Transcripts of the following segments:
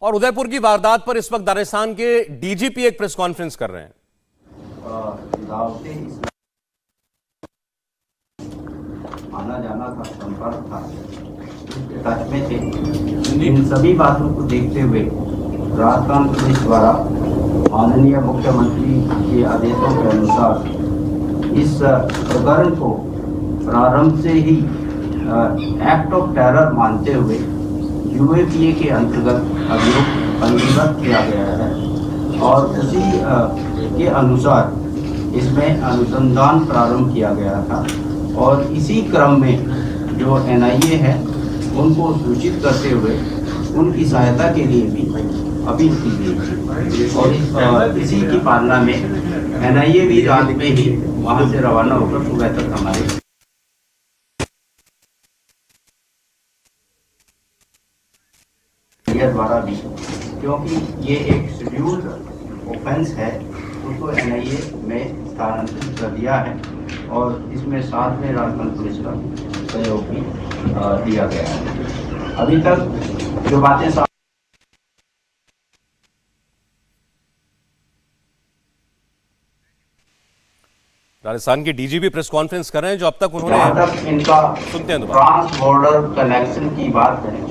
और उदयपुर की वारदात पर इस वक्त दानिस्तान के डीजीपी एक प्रेस कॉन्फ्रेंस कर रहे हैं। आना जाना था, संपर्क था, टच में थे। इन सभी बातों को देखते हुए राजस्थान पुलिस द्वारा माननीय मुख्यमंत्री के आदेशों के अनुसार इस प्रकरण को प्रारंभ से ही एक्ट ऑफ टेरर मानते हुए यूएपीए के अंतर्गत अभियोग पंजीबद्ध किया गया है और उसी के अनुसार इसमें अनुसंधान प्रारंभ किया गया था। और इसी क्रम में जो एनआईए है उनको सूचित करते हुए उनकी सहायता के लिए भी अपील की गई और इसी की पालना में एनआईए भी रात में ही वहां से रवाना होकर सुबह तक हमारे द्वारा भी, क्योंकि ये एक शेड्यूल्ड ऑफेंस है, उसको एनआईए में स्थानांतरित कर दिया है और इसमें साथ में राजस्थान पुलिस का सहयोग भी दिया गया है। अभी तक जो बातें राजस्थान के डीजीपी प्रेस कॉन्फ्रेंस कर रहे हैं, जो अब तक उन्होंने इनका सुनते हैं ट्रांस बॉर्डर कनेक्शन की बात है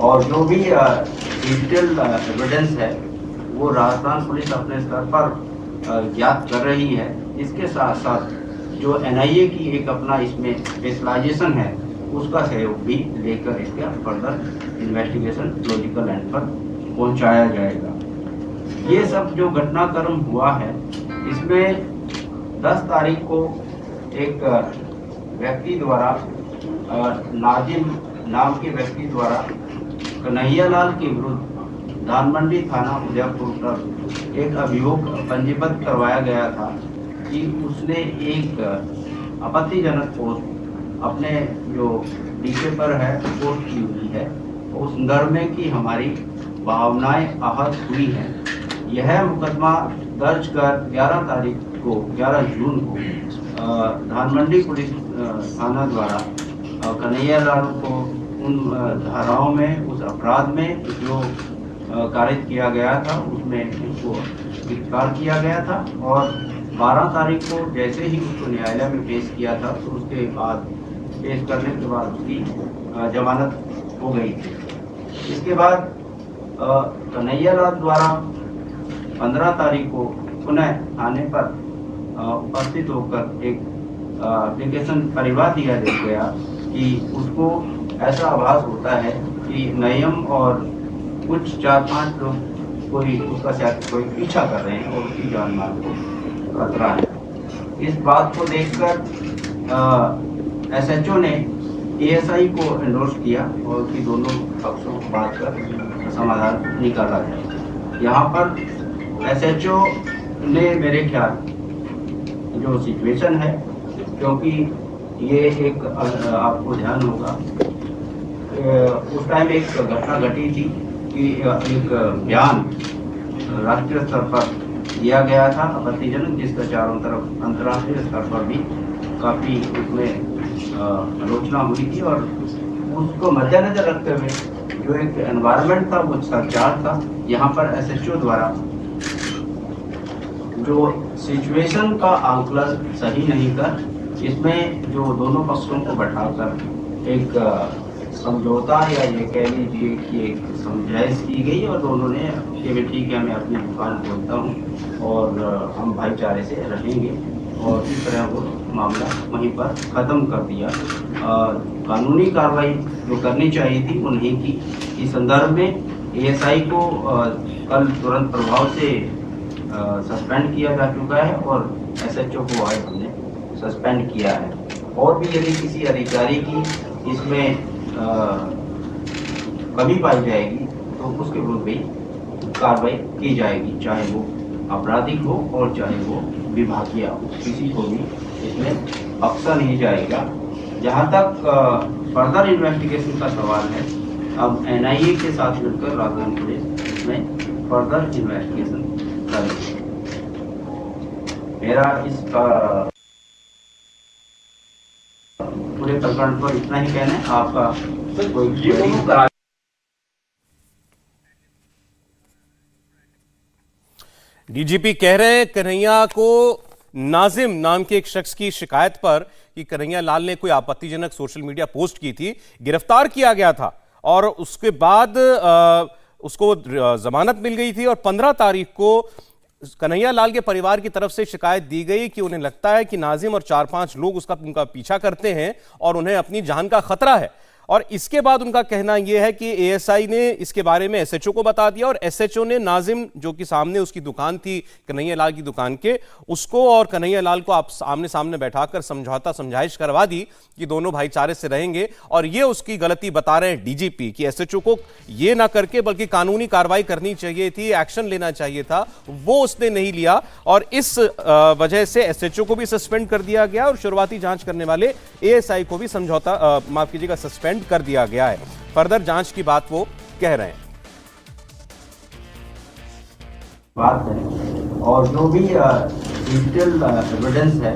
और जो भी डिजिटल एविडेंस है वो राजस्थान पुलिस अपने स्तर पर ज्ञात कर रही है। इसके साथ साथ जो एनआईए की एक अपना इसमें स्पेशलाइजेशन है उसका सहयोग भी लेकर इसका फर्दर इन्वेस्टिगेशन लॉजिकल एंड पर पहुंचाया जाएगा। ये सब जो घटनाक्रम हुआ है इसमें 10 तारीख को एक व्यक्ति द्वारा नाजिम नाम के व्यक्ति द्वारा कन्हैयालाल के विरुद्ध धानमंडी थाना उदयपुर पर एक अभियोग पंजीबद्ध करवाया गया था कि उसने एक आपत्तिजनक पोस्ट अपने जो डीके पर है पोस्ट की हुई है, उस संदर्भ में कि हमारी भावनाएं आहत हुई हैं। यह मुकदमा दर्ज कर 11 जून को धानमंडी पुलिस थाना द्वारा कन्हैयालाल को उन धाराओं में उस अपराध में जो कारित किया गया था उसमें उसको गिरफ्तार किया गया था और 12 तारीख को जैसे ही उसको न्यायालय में पेश किया था तो उसके बाद पेश करने के बाद उसकी जमानत हो गई थी। इसके बाद कन्हैयालाल द्वारा 15 तारीख को पुनः थाने पर उपस्थित होकर एक एप्लीकेशन परिवार दिया गया कि उसको ऐसा आभास होता है कि नयम और कुछ 4-5 लोग कोई उसका शायद कोई पीछा कर रहे हैं और उसकी जान माल को खतरा है। इस बात को देखकर एसएचओ ने एएसआई को एंडोर्स किया और कि दोनों पक्षों को बात कर समाधान निकाला जाए। यहाँ पर एसएचओ ने मेरे ख्याल जो सिचुएशन है, क्योंकि ये एक आपको ध्यान होगा उस टाइम एक घटना घटी थी कि एक बयान राष्ट्रीय स्तर पर दिया गया था आपत्तिजनक, जिसका चारों तरफ अंतर्राष्ट्रीय स्तर पर भी काफ़ी उसमें आलोचना हुई थी और उसको मद्देनजर रखते हुए जो एक एनवायरनमेंट था वो सरचार्ज था। यहाँ पर एसएचओ द्वारा जो सिचुएशन का आंकलन सही नहीं कर इसमें जो दोनों पक्षों को बैठाकर एक समझौता या ये कह लीजिए कि एक समझाइश की गई और दोनों ने कि ठीक है मैं अपनी दुकान खोलता हूँ और हम भाईचारे से रहेंगे और इस तरह वो मामला वहीं पर ख़त्म कर दिया। कानूनी कार्रवाई जो करनी चाहिए थी वो नहीं की। इस संदर्भ में एएसआई को कल तुरंत प्रभाव से सस्पेंड किया जा चुका है और एसएचओ को आज हमने सस्पेंड किया है। और भी यदि किसी अधिकारी की इसमें कमी पाई जाएगी तो उसके विरुद्ध भी कार्रवाई की जाएगी, चाहे वो आपराधिक हो और चाहे वो विभागीय हो, किसी को भी इसमें बख्शा नहीं जाएगा। जहाँ तक फर्दर इन्वेस्टिगेशन का सवाल है, अब एनआईए के साथ मिलकर राजस्थान पुलिस इसमें फर्दर इन्वेस्टिगेशन करेगी। मेरा इसका पूरे प्रकरण पर इतना ही कहना है। आपका कोई डीजीपी कह रहे हैं कन्हैया को नाजिम नाम के एक शख्स की शिकायत पर कि कन्हैया लाल ने कोई आपत्तिजनक सोशल मीडिया पोस्ट की थी, गिरफ्तार किया गया था और उसके बाद उसको जमानत मिल गई थी और 15 तारीख को कन्हैया लाल के परिवार की तरफ से शिकायत दी गई कि उन्हें लगता है कि नाजिम और 4-5 लोग उनका पीछा करते हैं और उन्हें अपनी जान का खतरा है। और इसके बाद उनका कहना यह है कि एएसआई ने इसके बारे में एसएचओ को बता दिया और एसएचओ ने नाजिम, जो कि सामने उसकी दुकान थी कन्हैया लाल की दुकान के, उसको और कन्हैया लाल को आप आमने सामने बैठाकर समझाइश करवा दी कि दोनों भाईचारे से रहेंगे। और ये उसकी गलती बता रहे हैं डीजीपी कि एसएचओ को ये ना करके बल्कि कानूनी कार्रवाई करनी चाहिए थी, एक्शन लेना चाहिए था, वो उसने नहीं लिया और इस वजह से एसएचओ को भी सस्पेंड कर दिया गया और शुरुआती जांच करने वाले एएसआई को भी माफ कीजिएगा सस्पेंड कर दिया गया है। फर्दर जांच की बात वो कह रहे हैं। बात करें और जो भी डिजिटल एविडेंस है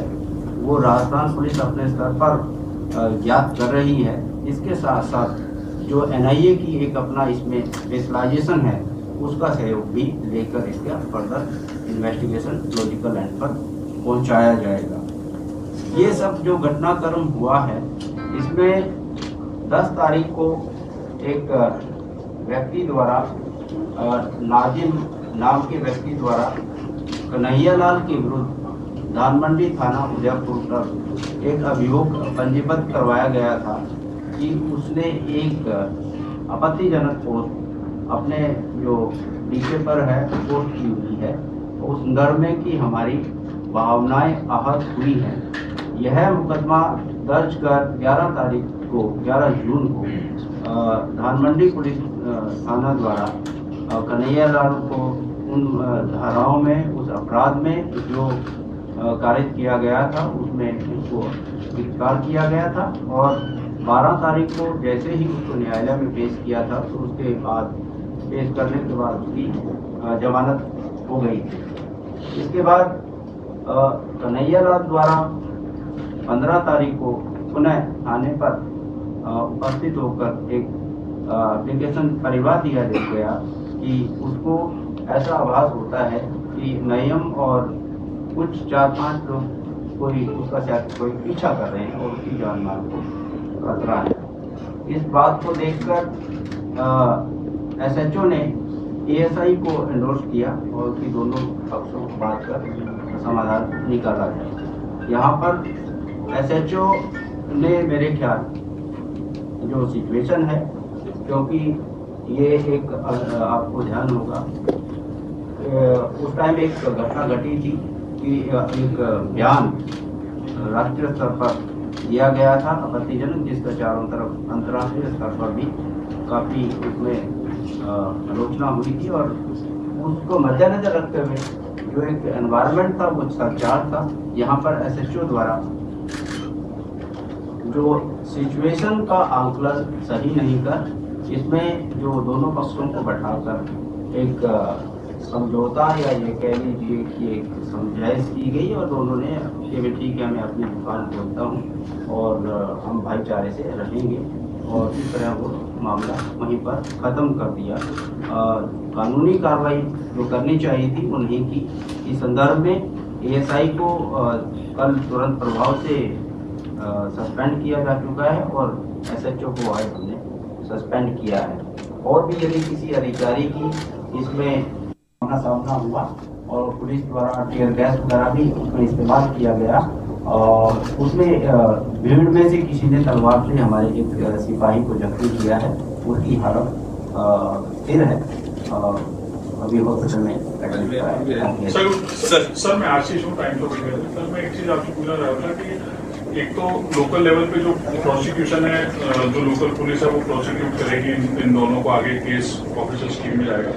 वो राजस्थान पुलिस अपने स्तर पर ज्ञात कर रही है। इसके साथ साथ जो एनआईए की एक अपना इसमें स्पेशलाइजेशन है उसका सहयोग भी लेकर इसका फर्दर इन्वेस्टिगेशन लॉजिकल एंड पर पहुंचाया जाएगा। ये सब जो घटनाक्रम हुआ है इसमें 10 तारीख को एक व्यक्ति द्वारा नाजिम नाम के व्यक्ति द्वारा कन्हैया लाल के विरुद्ध धानमंडी थाना उदयपुर पर एक अभियोग पंजीबद्ध करवाया गया था कि उसने एक आपत्तिजनक पोस्ट अपने जो डीके पर है पोस्ट की हुई है, उस संदर्भ में कि हमारी भावनाएं आहत हुई हैं। यह मुकदमा दर्ज कर 11 जून को धानमंडी पुलिस थाना द्वारा कन्हैया लाल को उन धाराओं में उस अपराध में जो कारित किया गया था उसमें उसको गिरफ्तार किया गया था और 12 तारीख को जैसे ही उसको न्यायालय में पेश किया था तो उसके बाद पेश करने के बाद उसकी जमानत हो गई थी। इसके बाद कन्हैया लाल द्वारा 15 तारीख को पुनः थाने पर उपस्थित होकर एक एप्लीकेशन परिवार दिया गया कि उसको ऐसा आभास होता है कि नयम और कुछ 4-5 लोग उसका शायद कोई पीछा कर रहे हैं और उसकी जान माल को खतरा है। इस बात को देखकर एसएचओ ने एएसआई को एंडोर्स किया और कि दोनों पक्षों को बात कर समाधान निकाला जाए। यहाँ पर एसएचओ ने मेरे ख्याल जो सिचुएशन है, क्योंकि ये एक आपको ध्यान होगा उस टाइम एक घटना घटी थी कि एक बयान राष्ट्रीय स्तर पर दिया गया था आपत्तिजनक, जिसका चारों तरफ अंतर्राष्ट्रीय स्तर पर भी काफ़ी उसमें आलोचना हुई थी और उसको मद्देनजर रखते हुए जो एक एनवायरनमेंट था वो सरचार था। यहाँ पर एसएचओ द्वारा जो सिचुएशन का आंकलन सही नहीं कर इसमें जो दोनों पक्षों को बैठाकर एक समझौता या ये कह लीजिए कि एक समझाइश की गई और दोनों ने कि ठीक है मैं अपनी दुकान खोलता हूँ और हम भाईचारे से रहेंगे और इस तरह वो मामला वहीं पर ख़त्म कर दिया। कानूनी कार्रवाई जो करनी चाहिए थी वो नहीं की। इस संदर्भ में एएसआई को कल तुरंत प्रभाव से सस्पेंड किया जा चुका है और एसएचओ को आज हमने सस्पेंड किया है। और भी यदि किसी अधिकारी की इसमें सामना हुआ और पुलिस द्वारा टीयर गैस वगैरह भी उसमें इस्तेमाल किया गया और उसमें भीड़ में से किसी ने तलवार से हमारे एक सिपाही को जख्मी किया है। उसकी हालत स्थिर है, अभी हॉस्पिटल में सर मैं आशीष हूँ टाइम टू सर मैं एक चीज आपसे पूछना रहा था कि एक तो लोकल लेवल पे जो प्रोसिक्यूशन है, जो लोकल पुलिस है वो प्रोसिक्यूट करेगी इन दोनों को, आगे केस ऑफिसर स्कीम में जाएगा।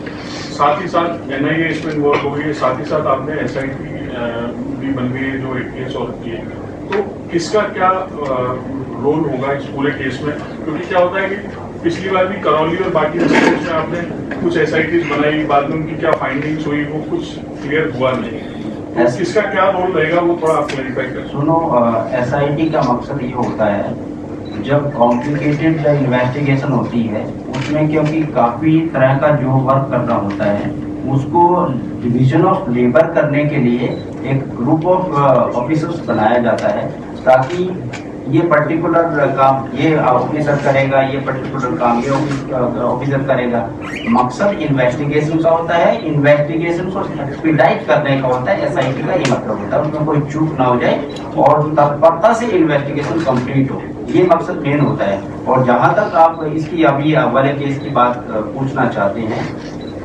साथ ही साथ एनआईए इसमें इन्वॉल्व हो गई है, साथ ही साथ आपने एसआईटी भी बन गई है जो एक केस और की है। तो किसका क्या रोल होगा इस पूरे केस में? क्योंकि क्या होता है कि पिछली बार भी करौली और बाकी डिस्ट्रिक्ट्स में आपने कुछ एसआईटीज बनाई, बाद में उनकी क्या फाइंडिंग्स हुई वो कुछ क्लियर हुआ नहीं। इसका क्या रोल रहेगा वो थोड़ा आप क्लैरिफाई करें। सुनो, एसआईटी का मकसद ये होता है जब कॉम्प्लिकेटेड इन्वेस्टिगेशन होती है उसमें, क्योंकि काफ़ी तरह का जो वर्क करना होता है उसको डिवीजन ऑफ लेबर करने के लिए एक ग्रुप ऑफ ऑफिसर्स बनाया जाता है, ताकि ये पर्टिकुलर काम ये ऑफिसर करेगा, ये पर्टिकुलर काम ये ऑफिसर करेगा। मकसद इन्वेस्टिगेशन का होता है, इन्वेस्टिगेशन को एक्सपीडाइट करने का होता है, SIT का ये मतलब होता है, उसमें कोई चूक ना हो जाए और तत्परता से इन्वेस्टिगेशन कंप्लीट हो, ये मकसद मेन होता है। और जहां तक आप इसकी अभी वाले केस की बात पूछना चाहते हैं,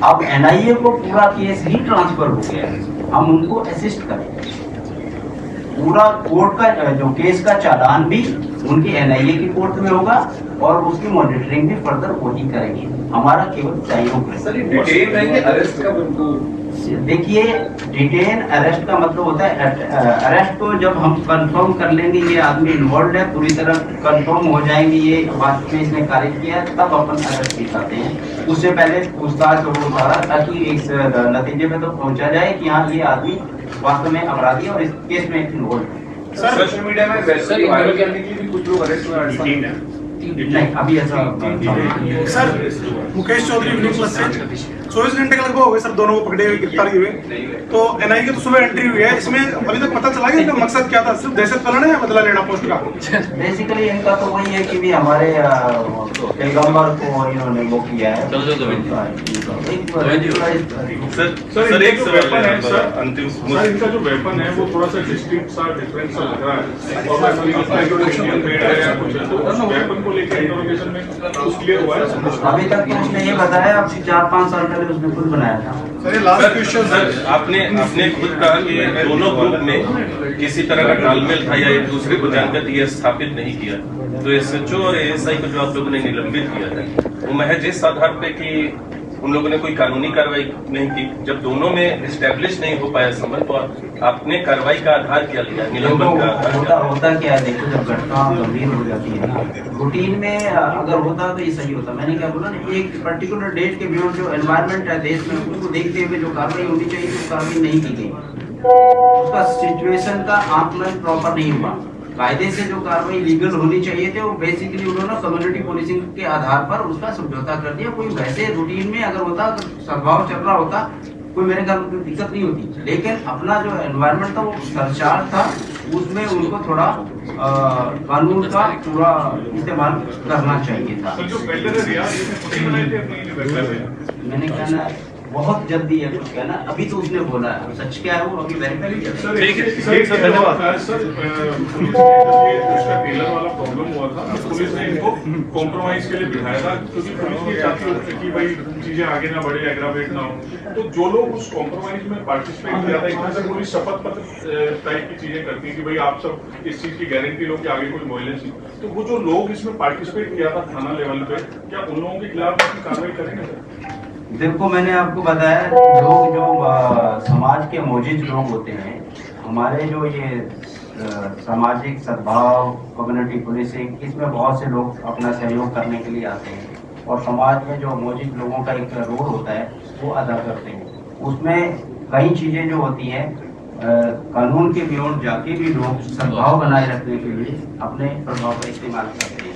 अब NIA को पूरा केस ही ट्रांसफर हो गया है, हम उनको असिस्ट करेंगे। पूरा कोर्ट का जो केस का चालान भी उनकी NIA की कोर्ट में होगा और उसकी मॉनिटरिंग भी फर्दर वो ही करेंगे, हमारा केवल सहयोग है। देखिए, डिटेन अरेस्ट का मतलब होता है अरेस्ट को जब हम कंफर्म कर लेंगे ये आदमी इन्वॉल्व है, पूरी तरह कंफर्म हो जाएंगे ये बात में इसने कार्य किया है, तब अपन अरेस्ट दिखाते हैं। उससे पहले पूछताछ हो रहा ताकि इस नतीजे पे तो पहुंचा जाए कि हाँ ये आदमी वास्तव में अपराधी है और इस केस में इन्वॉल्व है। सोशल मीडिया में वैसे वायरल करने के लिए भी कुछ लोग अरेस्ट हुए हैं। नहीं, अभी ऐसा sir Mukesh Chaudhary evening plus से 24 घंटे का लगभग हो गए सर, दोनों को पकड़े हुए गिरफ्तारी हुए। तो NIA की तो सुबह एंट्री हुई है, इसमें अभी तक पता चला कि इनका मकसद क्या था, सिर्फ दहशत फैलाना या बदला लेना पोस्ट का? बेसिकली इनका तो वही है कि भी हमारे पैगंबर को इन्होंने वो किया है। सर एक वेपन है सर, अंतिम सर इनका जो वेपन है वो थोड़ा सा डिस्टिंक्ट सा डिफरेंस सा लग रहा है और वेपन को लेकर इंटरोगेशन में कुछ क्लियर हुआ है? अभी तक तो उसने ये बताया, अब 4-5 साल पहले उसने खुद बनाया था। सर ये लास्ट क्वेश्चन सर, आपने खुद कहा कि दोनों ग्रुप में किसी तरह का तालमेल था या एक दूसरे को जानकर ये स्थापित नहीं किया, तो SHO और ASI को जो आप लोगों ने निलंबित किया था वो महज इस आधार पे कि उन लोगों ने कोई कानूनी कार्रवाई नहीं की। जब दोनों में एस्टेब्लिश नहीं हो पाया संबंध, तो आपने कार्रवाई का आधार क्या लिया, निलंबन का आधार? होता क्या है, देखो जब घटना गंभीर हो जाती है ना, रूटीन में अगर होता तो ये सही होता। मैंने क्या बोला ना, एक पर्टिकुलर डेट के बियॉन्ड जो एनवायरनमेंट है देश में, उसको देखते हुए जो कार्रवाई होनी चाहिए वो कार्रवाई नहीं की गई, उसका सिचुएशन का आकलन प्रॉपर नहीं हुआ। कायदे से जो कार्रवाई लीगल होनी चाहिए थे वो बेसिकली उन्होंने कम्युनिटी पुलिसिंग के आधार पर उसका समझौता कर दिया। कोई वैसे रूटीन में अगर होता, सद्भाव चल रहा होता, कोई मेरे ख्याल में दिक्कत नहीं होती। लेकिन अपना जो एनवायरनमेंट था वो सरचार्ज था, उसमें उनको थोड़ा कानून का पूरा इस्तेमाल करना चाहिए था। मैंने कहना बहुत जल्दी है कुछ कहना, अभी तो उसने बोला है, सच क्या है वो अभी वेरीफाई टेलर वाला प्रॉब्लम हुआ था, पुलिस ने इनको कॉम्प्रोमाइज के लिए बिठाया था, क्योंकि पुलिस ये चाहती होती कि भाई चीजें आगे ना बढ़े, एग्रावेट ना हो। तो जो लोग उस कॉम्प्रोमाइज में पार्टिसिपेट किया था, एक तरह से पुलिस शपथ पत्र टाइप की चीजें करती है कि भाई आप सब इस चीज की गारंटी लो कि आगे कोई वायलेंस नहीं। तो वो जो लोग इसमें पार्टिसिपेट किया था थाना लेवल पे, क्या उन लोगों के खिलाफ कार्रवाई करेंगे सर? देखो, मैंने आपको बताया, लोग जो समाज के मौजूद लोग होते हैं, हमारे जो ये सामाजिक सद्भाव, कम्युनिटी पुलिसिंग, इसमें बहुत से लोग अपना सहयोग करने के लिए आते हैं और समाज में जो मौजूद लोगों का एक रोल होता है वो अदा करते हैं। उसमें कई चीज़ें जो होती हैं कानून के बियॉन्ड जाके भी लोग सद्भाव बनाए रखने के लिए अपने प्रभाव का इस्तेमाल करते हैं।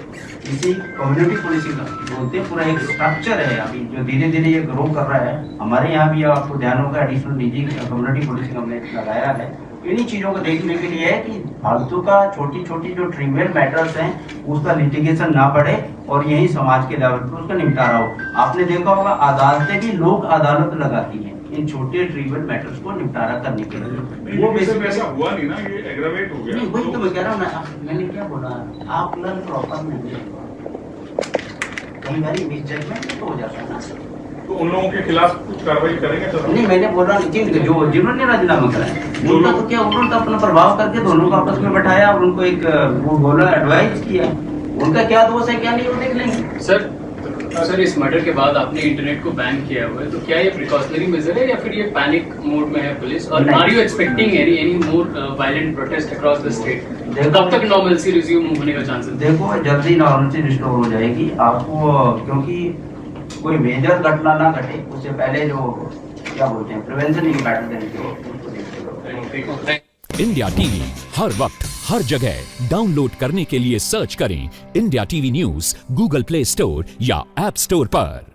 इसी कम्युनिटी पुलिसिंग बोलते हैं, पूरा एक स्ट्रक्चर है अभी जो धीरे धीरे ये ग्रो कर रहा है। हमारे यहाँ भी आपको ध्यान होगा, एडिशनल निजी कम्युनिटी पुलिसिंग हमने लगाया है। इन्हीं चीज़ों को देखने के लिए है कि फालतू का छोटी छोटी जो ट्रिवियल मैटर्स हैं उसका लिटिगेशन ना बढ़े और यही समाज के लेवल पर उसका निपटारा हो। आपने देखा होगा, अदालतें भी लोक अदालत लगाती हैं इन छोटे ट्रिवियल मैटर्स को निपटारा करने के लिए। वो बेसिकली ऐसा हुआ नहीं ना, ये एग्रावेट हो गया। नहीं, वही तो मैं कह रहा हूँ। मैंने क्या बोला, आप लर्न प्रॉपर नहीं, कई बार मिसजजमेंट तो हो जाता है ना। तो उन लोगों के खिलाफ कुछ कार्रवाई करेंगे सर? नहीं, मैंने बोला लेकिन जो जिन्होंने राजीनामा कराया उनका तो क्या, उन्होंने तो अपना प्रभाव करके दोनों को आपस में बैठाया और उनको एक वो बोला, एडवाइस किया। उनका क्या दोष है क्या नहीं वो देख लेंगे। सर इस मर्डर के बाद आपने इंटरनेट को बैन किया हुआ है, तो क्या ये प्रिकॉशनरी मेजर है या फिर ये पैनिक मोड में है पुलिस? और are you expecting any more violent protest across the state? कब तक नॉर्मलसी रिज्यूम होने का चांसेस? देखो, जल्दी नॉर्मलसी रिस्टोर हो जाएगी आपको, क्योंकि कोई मेजर घटना ना घटे उससे पहले जो क्या बोलते हैं prevention is better than cure. India TV हर वक्त हर जगह डाउनलोड करने के लिए सर्च करें India TV news Google Play Store या ऐप स्टोर पर।